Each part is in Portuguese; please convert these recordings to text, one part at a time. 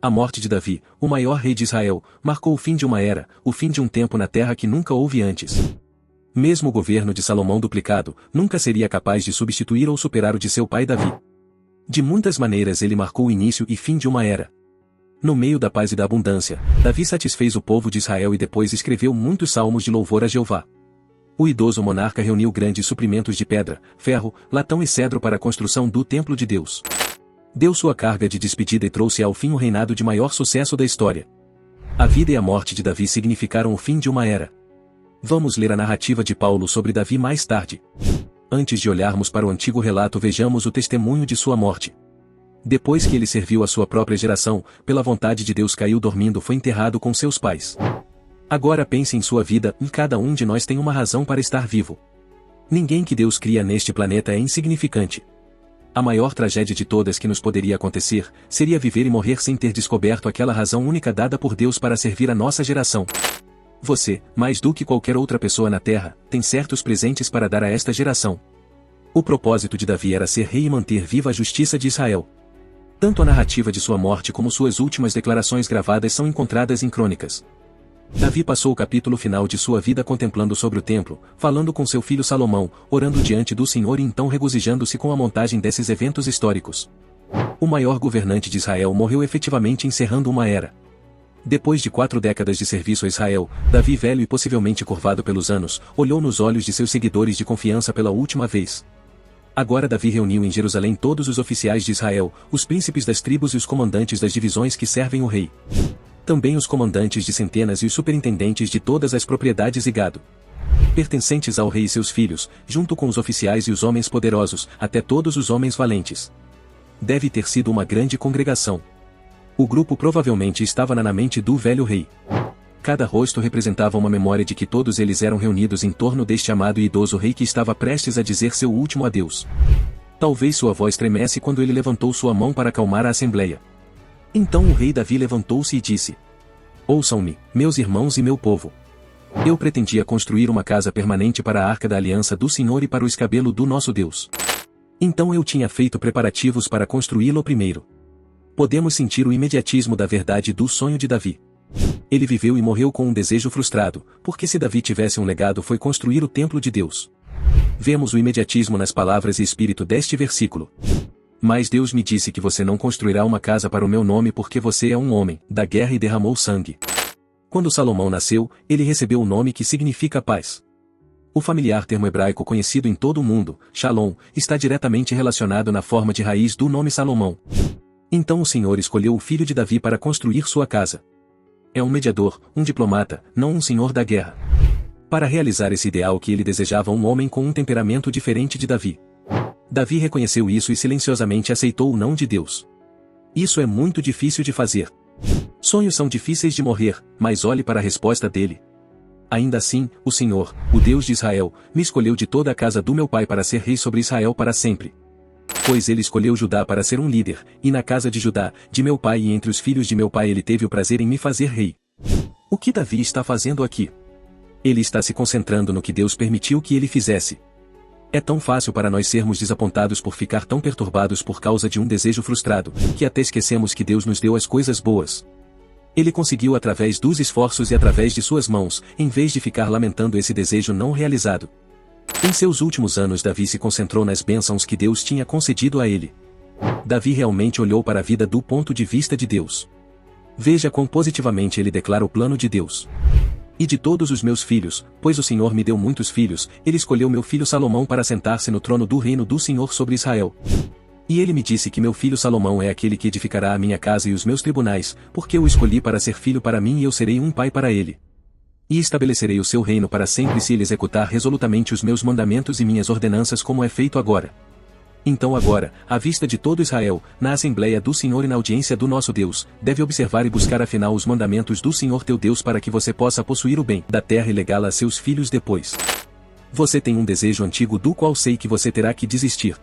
A morte de Davi, o maior rei de Israel, marcou o fim de uma era, o fim de um tempo na terra que nunca houve antes. Mesmo o governo de Salomão duplicado, nunca seria capaz de substituir ou superar o de seu pai Davi. De muitas maneiras ele marcou o início e fim de uma era. No meio da paz e da abundância, Davi satisfez o povo de Israel e depois escreveu muitos salmos de louvor a Jeová. O idoso monarca reuniu grandes suprimentos de pedra, ferro, latão e cedro para a construção do templo de Deus. Deu sua carga de despedida e trouxe ao fim o reinado de maior sucesso da história. A vida e a morte de Davi significaram o fim de uma era. Vamos ler a narrativa de Paulo sobre Davi mais tarde. Antes de olharmos para o antigo relato, vejamos o testemunho de sua morte. Depois que ele serviu a sua própria geração, pela vontade de Deus caiu dormindo, foi enterrado com seus pais. Agora pense em sua vida, e cada um de nós tem uma razão para estar vivo. Ninguém que Deus cria neste planeta é insignificante. A maior tragédia de todas que nos poderia acontecer, seria viver e morrer sem ter descoberto aquela razão única dada por Deus para servir a nossa geração. Você, mais do que qualquer outra pessoa na Terra, tem certos presentes para dar a esta geração. O propósito de Davi era ser rei e manter viva a justiça de Israel. Tanto a narrativa de sua morte como suas últimas declarações gravadas são encontradas em crônicas. Davi passou o capítulo final de sua vida contemplando sobre o templo, falando com seu filho Salomão, orando diante do Senhor e então regozijando-se com a montagem desses eventos históricos. O maior governante de Israel morreu efetivamente encerrando uma era. Depois de 4 décadas de serviço a Israel, Davi, velho e possivelmente curvado pelos anos, olhou nos olhos de seus seguidores de confiança pela última vez. Agora Davi reuniu em Jerusalém todos os oficiais de Israel, os príncipes das tribos e os comandantes das divisões que servem o rei. Também os comandantes de centenas e os superintendentes de todas as propriedades e gado pertencentes ao rei e seus filhos, junto com os oficiais e os homens poderosos, até todos os homens valentes. Deve ter sido uma grande congregação. O grupo provavelmente estava na mente do velho rei. Cada rosto representava uma memória de que todos eles eram reunidos em torno deste amado e idoso rei que estava prestes a dizer seu último adeus. Talvez sua voz tremesse quando ele levantou sua mão para acalmar a assembleia. Então o rei Davi levantou-se e disse: Ouçam-me, meus irmãos e meu povo. Eu pretendia construir uma casa permanente para a arca da aliança do Senhor e para o escabelo do nosso Deus. Então eu tinha feito preparativos para construí-lo primeiro. Podemos sentir o imediatismo da verdade do sonho de Davi. Ele viveu e morreu com um desejo frustrado, porque se Davi tivesse um legado foi construir o templo de Deus. Vemos o imediatismo nas palavras e espírito deste versículo. Mas Deus me disse que você não construirá uma casa para o meu nome porque você é um homem da guerra e derramou sangue. Quando Salomão nasceu, ele recebeu o nome que significa paz. O familiar termo hebraico conhecido em todo o mundo, Shalom, está diretamente relacionado na forma de raiz do nome Salomão. Então o Senhor escolheu o filho de Davi para construir sua casa. É um mediador, um diplomata, não um senhor da guerra. Para realizar esse ideal que ele desejava, um homem com um temperamento diferente de Davi. Davi reconheceu isso e silenciosamente aceitou o não de Deus. Isso é muito difícil de fazer. Sonhos são difíceis de morrer, mas olhe para a resposta dele. Ainda assim, o Senhor, o Deus de Israel, me escolheu de toda a casa do meu pai para ser rei sobre Israel para sempre. Pois ele escolheu Judá para ser um líder, e na casa de Judá, de meu pai e entre os filhos de meu pai ele teve o prazer em me fazer rei. O que Davi está fazendo aqui? Ele está se concentrando no que Deus permitiu que ele fizesse. É tão fácil para nós sermos desapontados por ficar tão perturbados por causa de um desejo frustrado, que até esquecemos que Deus nos deu as coisas boas. Ele conseguiu através dos esforços e através de suas mãos, em vez de ficar lamentando esse desejo não realizado. Em seus últimos anos Davi se concentrou nas bênçãos que Deus tinha concedido a ele. Davi realmente olhou para a vida do ponto de vista de Deus. Veja quão positivamente ele declara o plano de Deus. E de todos os meus filhos, pois o Senhor me deu muitos filhos, ele escolheu meu filho Salomão para sentar-se no trono do reino do Senhor sobre Israel. E ele me disse que meu filho Salomão é aquele que edificará a minha casa e os meus tribunais, porque eu o escolhi para ser filho para mim e eu serei um pai para ele. E estabelecerei o seu reino para sempre se ele executar resolutamente os meus mandamentos e minhas ordenanças como é feito agora. Então agora, à vista de todo Israel, na Assembleia do Senhor e na audiência do nosso Deus, deve observar e buscar afinal os mandamentos do Senhor teu Deus para que você possa possuir o bem da terra e legá-la a seus filhos depois. Você tem um desejo antigo do qual sei que você terá que desistir.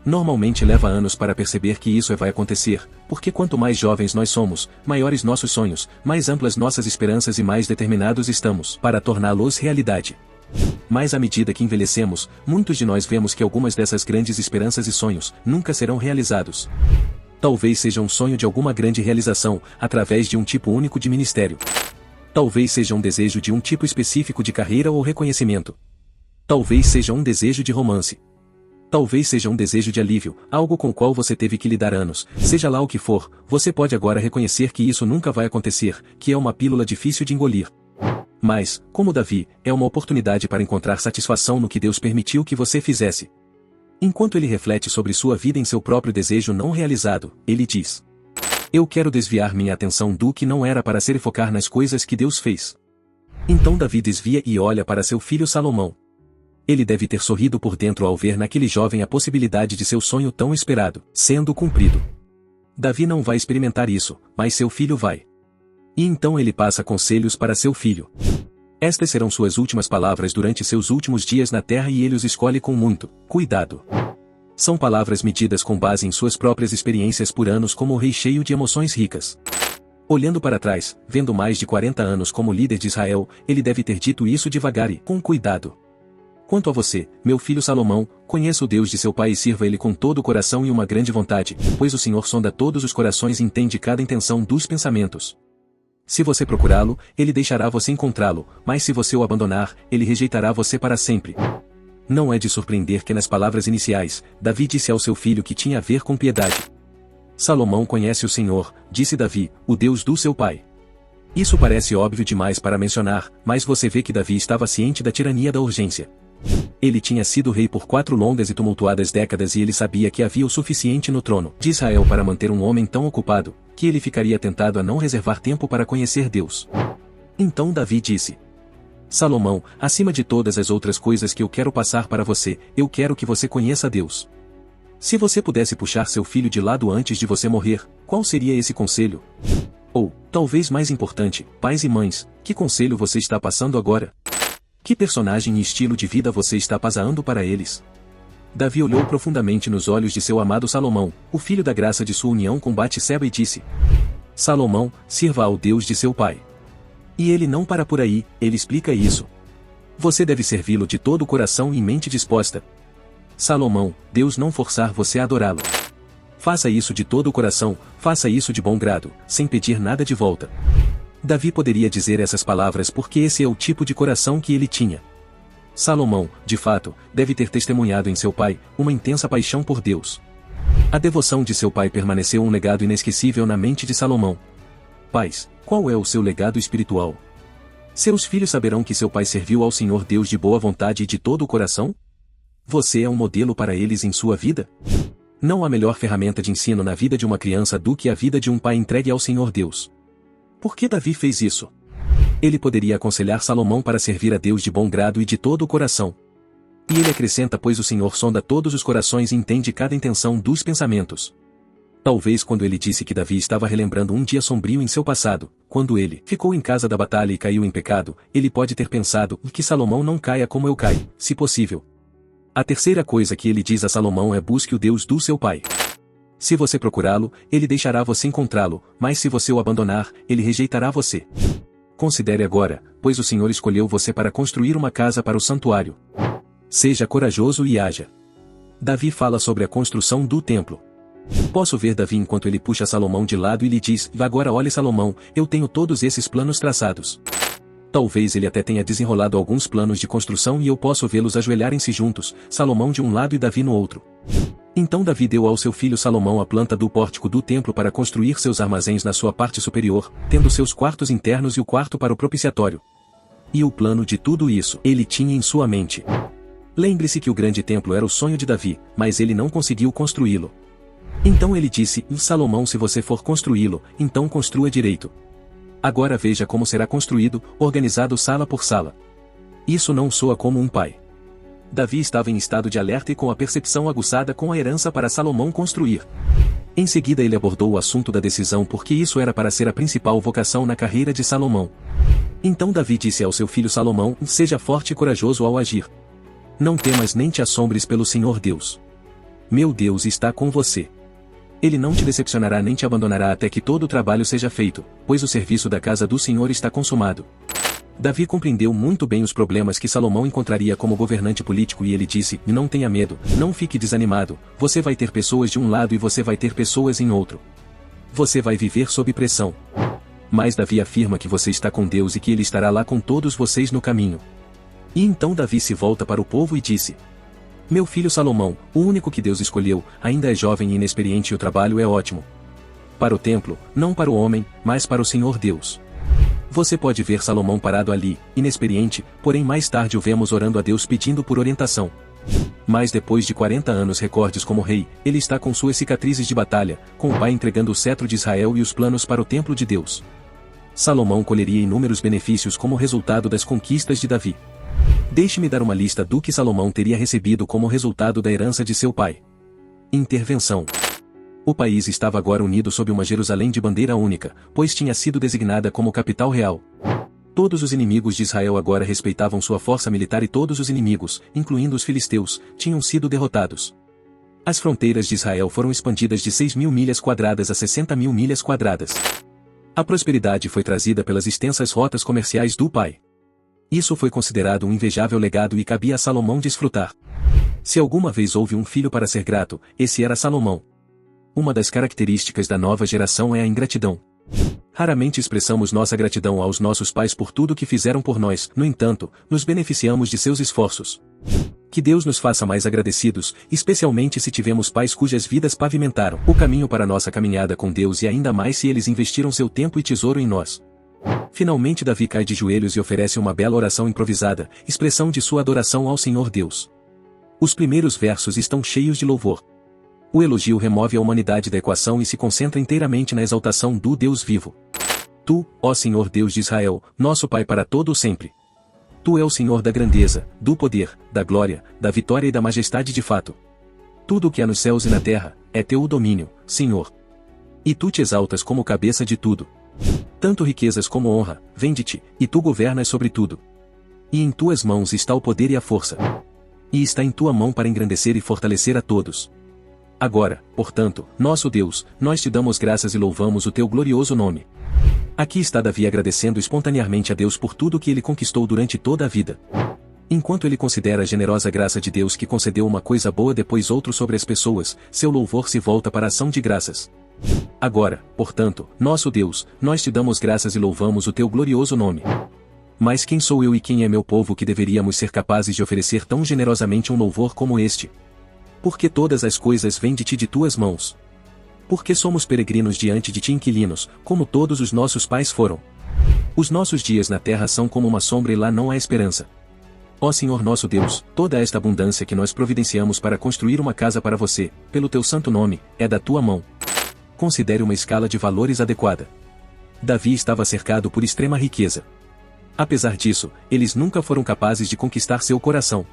Normalmente leva anos para perceber que isso vai acontecer, porque quanto mais jovens nós somos, maiores nossos sonhos, mais amplas nossas esperanças e mais determinados estamos para torná-los realidade. Mas à medida que envelhecemos, muitos de nós vemos que algumas dessas grandes esperanças e sonhos nunca serão realizados. Talvez seja um sonho de alguma grande realização, através de um tipo único de ministério. Talvez seja um desejo de um tipo específico de carreira ou reconhecimento. Talvez seja um desejo de romance. Talvez seja um desejo de alívio, algo com o qual você teve que lidar anos. Seja lá o que for, você pode agora reconhecer que isso nunca vai acontecer, que é uma pílula difícil de engolir. Mas, como Davi, é uma oportunidade para encontrar satisfação no que Deus permitiu que você fizesse. Enquanto ele reflete sobre sua vida em seu próprio desejo não realizado, ele diz: eu quero desviar minha atenção do que não era para ser e focar nas coisas que Deus fez. Então Davi desvia e olha para seu filho Salomão. Ele deve ter sorrido por dentro ao ver naquele jovem a possibilidade de seu sonho tão esperado, sendo cumprido. Davi não vai experimentar isso, mas seu filho vai. E então ele passa conselhos para seu filho. Estas serão suas últimas palavras durante seus últimos dias na terra e ele os escolhe com muito cuidado. São palavras medidas com base em suas próprias experiências por anos como o rei cheio de emoções ricas. Olhando para trás, vendo mais de 40 anos como líder de Israel, ele deve ter dito isso devagar e com cuidado. Quanto a você, meu filho Salomão, conheça o Deus de seu pai e sirva ele com todo o coração e uma grande vontade, pois o Senhor sonda todos os corações e entende cada intenção dos pensamentos. Se você procurá-lo, ele deixará você encontrá-lo, mas se você o abandonar, ele rejeitará você para sempre. Não é de surpreender que nas palavras iniciais, Davi disse ao seu filho que tinha a ver com piedade. Salomão conhece o Senhor, disse Davi, o Deus do seu pai. Isso parece óbvio demais para mencionar, mas você vê que Davi estava ciente da tirania da urgência. Ele tinha sido rei por 4 longas e tumultuadas décadas e ele sabia que havia o suficiente no trono de Israel para manter um homem tão ocupado, que ele ficaria tentado a não reservar tempo para conhecer Deus. Então Davi disse: Salomão, acima de todas as outras coisas que eu quero passar para você, eu quero que você conheça Deus. Se você pudesse puxar seu filho de lado antes de você morrer, qual seria esse conselho? Ou, talvez mais importante, pais e mães, que conselho você está passando agora? Que personagem e estilo de vida você está passando para eles? Davi olhou profundamente nos olhos de seu amado Salomão, o filho da graça de sua união com Batseba e disse: Salomão, sirva ao Deus de seu pai. E ele não para por aí, ele explica isso. Você deve servi-lo de todo o coração e mente disposta. Salomão, Deus não forçar você a adorá-lo. Faça isso de todo o coração, faça isso de bom grado, sem pedir nada de volta. Davi poderia dizer essas palavras porque esse é o tipo de coração que ele tinha. Salomão, de fato, deve ter testemunhado em seu pai uma intensa paixão por Deus. A devoção de seu pai permaneceu um legado inesquecível na mente de Salomão. Pais, qual é o seu legado espiritual? Seus filhos saberão que seu pai serviu ao Senhor Deus de boa vontade e de todo o coração? Você é um modelo para eles em sua vida? Não há melhor ferramenta de ensino na vida de uma criança do que a vida de um pai entregue ao Senhor Deus. Por que Davi fez isso? Ele poderia aconselhar Salomão para servir a Deus de bom grado e de todo o coração. E ele acrescenta: pois o Senhor sonda todos os corações e entende cada intenção dos pensamentos. Talvez quando ele disse que Davi estava relembrando um dia sombrio em seu passado, quando ele ficou em casa da batalha e caiu em pecado, ele pode ter pensado que Salomão não caia como eu caio, se possível. A terceira coisa que ele diz a Salomão é: busque o Deus do seu pai. Se você procurá-lo, ele deixará você encontrá-lo, mas se você o abandonar, ele rejeitará você. Considere agora, pois o Senhor escolheu você para construir uma casa para o santuário. Seja corajoso e haja. Davi fala sobre a construção do templo. Posso ver Davi enquanto ele puxa Salomão de lado e lhe diz: agora olhe Salomão, eu tenho todos esses planos traçados. Talvez ele até tenha desenrolado alguns planos de construção e eu posso vê-los ajoelharem-se juntos, Salomão de um lado e Davi no outro. Então Davi deu ao seu filho Salomão a planta do pórtico do templo para construir seus armazéns na sua parte superior, tendo seus quartos internos e o quarto para o propiciatório. E o plano de tudo isso ele tinha em sua mente. Lembre-se que o grande templo era o sonho de Davi, mas ele não conseguiu construí-lo. Então ele disse: Salomão, se você for construí-lo, então construa direito. Agora veja como será construído, organizado sala por sala. Isso não soa como um pai. Davi estava em estado de alerta e com a percepção aguçada com a herança para Salomão construir. Em seguida ele abordou o assunto da decisão porque isso era para ser a principal vocação na carreira de Salomão. Então Davi disse ao seu filho Salomão: seja forte e corajoso ao agir. Não temas nem te assombres pelo Senhor Deus. Meu Deus está com você. Ele não te decepcionará nem te abandonará até que todo o trabalho seja feito, pois o serviço da casa do Senhor está consumado. Davi compreendeu muito bem os problemas que Salomão encontraria como governante político e ele disse: não tenha medo, não fique desanimado, você vai ter pessoas de um lado e você vai ter pessoas em outro. Você vai viver sob pressão. Mas Davi afirma que você está com Deus e que ele estará lá com todos vocês no caminho. E então Davi se volta para o povo e disse: meu filho Salomão, o único que Deus escolheu, ainda é jovem e inexperiente e o trabalho é ótimo. Para o templo, não para o homem, mas para o Senhor Deus. Você pode ver Salomão parado ali, inexperiente, porém mais tarde o vemos orando a Deus pedindo por orientação. Mas depois de 40 anos recordes como rei, ele está com suas cicatrizes de batalha, com o pai entregando o cetro de Israel e os planos para o templo de Deus. Salomão colheria inúmeros benefícios como resultado das conquistas de Davi. Deixe-me dar uma lista do que Salomão teria recebido como resultado da herança de seu pai. Intervenção. O país estava agora unido sob uma Jerusalém de bandeira única, pois tinha sido designada como capital real. Todos os inimigos de Israel agora respeitavam sua força militar e todos os inimigos, incluindo os filisteus, tinham sido derrotados. As fronteiras de Israel foram expandidas de 6.000 milhas quadradas a 60.000 milhas quadradas. A prosperidade foi trazida pelas extensas rotas comerciais do pai. Isso foi considerado um invejável legado e cabia a Salomão desfrutar. Se alguma vez houve um filho para ser grato, esse era Salomão. Uma das características da nova geração é a ingratidão. Raramente expressamos nossa gratidão aos nossos pais por tudo que fizeram por nós, no entanto, nos beneficiamos de seus esforços. Que Deus nos faça mais agradecidos, especialmente se tivemos pais cujas vidas pavimentaram o caminho para nossa caminhada com Deus e ainda mais se eles investiram seu tempo e tesouro em nós. Finalmente Davi cai de joelhos e oferece uma bela oração improvisada, expressão de sua adoração ao Senhor Deus. Os primeiros versos estão cheios de louvor. O elogio remove a humanidade da equação e se concentra inteiramente na exaltação do Deus vivo. Tu, ó Senhor Deus de Israel, nosso Pai para todo o sempre. Tu é o Senhor da grandeza, do poder, da glória, da vitória e da majestade de fato. Tudo o que há nos céus e na terra, é teu domínio, Senhor. E tu te exaltas como cabeça de tudo. Tanto riquezas como honra, vem de ti, e tu governas sobre tudo. E em tuas mãos está o poder e a força. E está em tua mão para engrandecer e fortalecer a todos. Agora, portanto, nosso Deus, nós te damos graças e louvamos o teu glorioso nome. Aqui está Davi agradecendo espontaneamente a Deus por tudo que ele conquistou durante toda a vida. Enquanto ele considera a generosa graça de Deus que concedeu uma coisa boa depois outro sobre as pessoas, seu louvor se volta para a ação de graças. Agora, portanto, nosso Deus, nós te damos graças e louvamos o teu glorioso nome. Mas quem sou eu e quem é meu povo que deveríamos ser capazes de oferecer tão generosamente um louvor como este? Porque todas as coisas vêm de ti de tuas mãos. Porque somos peregrinos diante de ti inquilinos, como todos os nossos pais foram. Os nossos dias na terra são como uma sombra e lá não há esperança. Ó Senhor nosso Deus, toda esta abundância que nós providenciamos para construir uma casa para você, pelo teu santo nome, é da tua mão. Considere uma escala de valores adequada. Davi estava cercado por extrema riqueza. Apesar disso, eles nunca foram capazes de conquistar seu coração.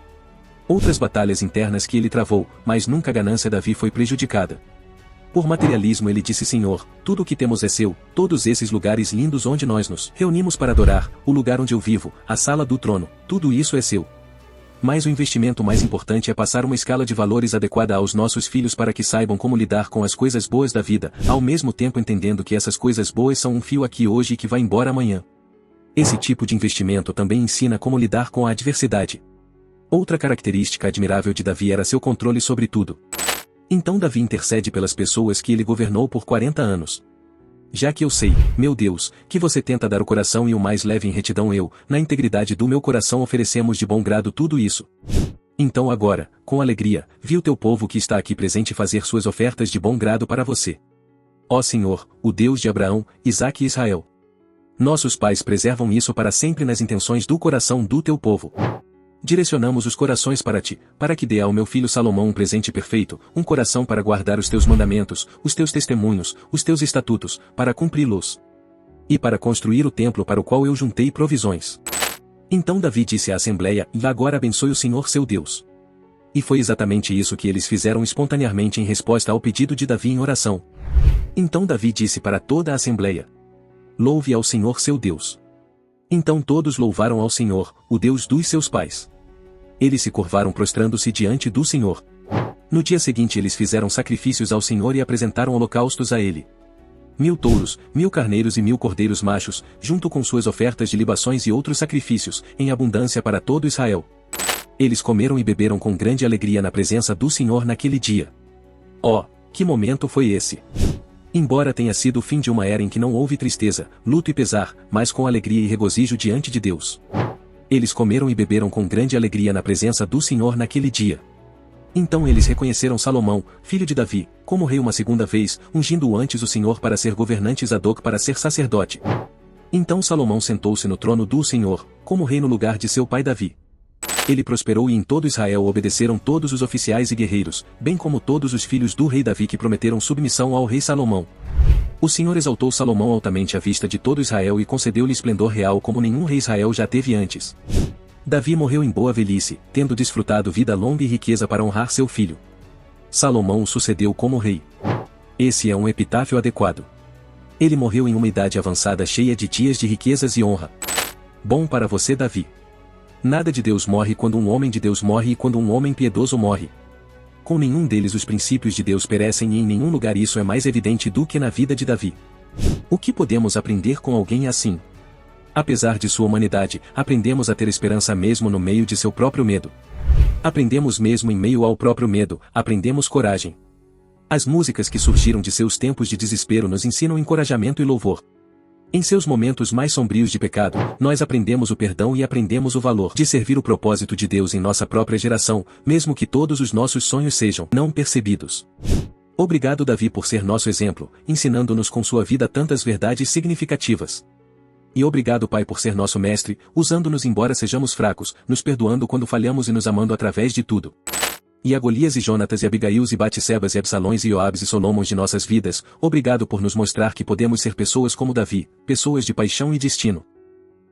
Outras batalhas internas que ele travou, mas nunca a ganância de Davi foi prejudicada. Por materialismo ele disse: Senhor, tudo o que temos é seu, todos esses lugares lindos onde nós nos reunimos para adorar, o lugar onde eu vivo, a sala do trono, tudo isso é seu. Mas o investimento mais importante é passar uma escala de valores adequada aos nossos filhos para que saibam como lidar com as coisas boas da vida, ao mesmo tempo entendendo que essas coisas boas são um fio aqui hoje e que vai embora amanhã. Esse tipo de investimento também ensina como lidar com a adversidade. Outra característica admirável de Davi era seu controle sobre tudo. Então Davi intercede pelas pessoas que ele governou por 40 anos. Já que eu sei, meu Deus, que você tenta dar o coração e o mais leve em retidão eu, na integridade do meu coração oferecemos de bom grado tudo isso. Então agora, com alegria, vi o teu povo que está aqui presente fazer suas ofertas de bom grado para você. Ó Senhor, o Deus de Abraão, Isaque e Israel. Nossos pais preservam isso para sempre nas intenções do coração do teu povo. Direcionamos os corações para ti, para que dê ao meu filho Salomão um presente perfeito, um coração para guardar os teus mandamentos, os teus testemunhos, os teus estatutos, para cumpri-los. E para construir o templo para o qual eu juntei provisões. Então Davi disse à assembleia: E agora abençoe o Senhor seu Deus. E foi exatamente isso que eles fizeram espontaneamente em resposta ao pedido de Davi em oração. Então Davi disse para toda a assembleia: Louve ao Senhor seu Deus. Então todos louvaram ao Senhor, o Deus dos seus pais. Eles se curvaram prostrando-se diante do Senhor. No dia seguinte eles fizeram sacrifícios ao Senhor e apresentaram holocaustos a ele. 1000 touros, 1000 carneiros e 1000 cordeiros machos, junto com suas ofertas de libações e outros sacrifícios, em abundância para todo Israel. Eles comeram e beberam com grande alegria na presença do Senhor naquele dia. Oh, que momento foi esse! Embora tenha sido o fim de uma era em que não houve tristeza, luto e pesar, mas com alegria e regozijo diante de Deus. Eles comeram e beberam com grande alegria na presença do Senhor naquele dia. Então eles reconheceram Salomão, filho de Davi, como rei uma segunda vez, ungindo-o antes o Senhor para ser governante e Zadok para ser sacerdote. Então Salomão sentou-se no trono do Senhor, como rei no lugar de seu pai Davi. Ele prosperou e em todo Israel obedeceram todos os oficiais e guerreiros, bem como todos os filhos do rei Davi que prometeram submissão ao rei Salomão. O Senhor exaltou Salomão altamente à vista de todo Israel e concedeu-lhe esplendor real como nenhum rei Israel já teve antes. Davi morreu em boa velhice, tendo desfrutado vida longa e riqueza para honrar seu filho. Salomão o sucedeu como rei. Esse é um epitáfio adequado. Ele morreu em uma idade avançada cheia de dias de riquezas e honra. Bom para você, Davi. Nada de Deus morre quando um homem de Deus morre e quando um homem piedoso morre. Com nenhum deles os princípios de Deus perecem e em nenhum lugar isso é mais evidente do que na vida de Davi. O que podemos aprender com alguém assim? Apesar de sua humanidade, aprendemos a ter esperança mesmo no meio de seu próprio medo. Aprendemos mesmo em meio ao próprio medo, aprendemos coragem. As músicas que surgiram de seus tempos de desespero nos ensinam encorajamento e louvor. Em seus momentos mais sombrios de pecado, nós aprendemos o perdão e aprendemos o valor de servir o propósito de Deus em nossa própria geração, mesmo que todos os nossos sonhos sejam não percebidos. Obrigado, Davi, por ser nosso exemplo, ensinando-nos com sua vida tantas verdades significativas. E obrigado, Pai, por ser nosso mestre, usando-nos embora sejamos fracos, nos perdoando quando falhamos e nos amando através de tudo. E a Golias e Jonatas e Abigails e Batsebas e Absalões e Joabes e Solomons de nossas vidas, obrigado por nos mostrar que podemos ser pessoas como Davi, pessoas de paixão e destino.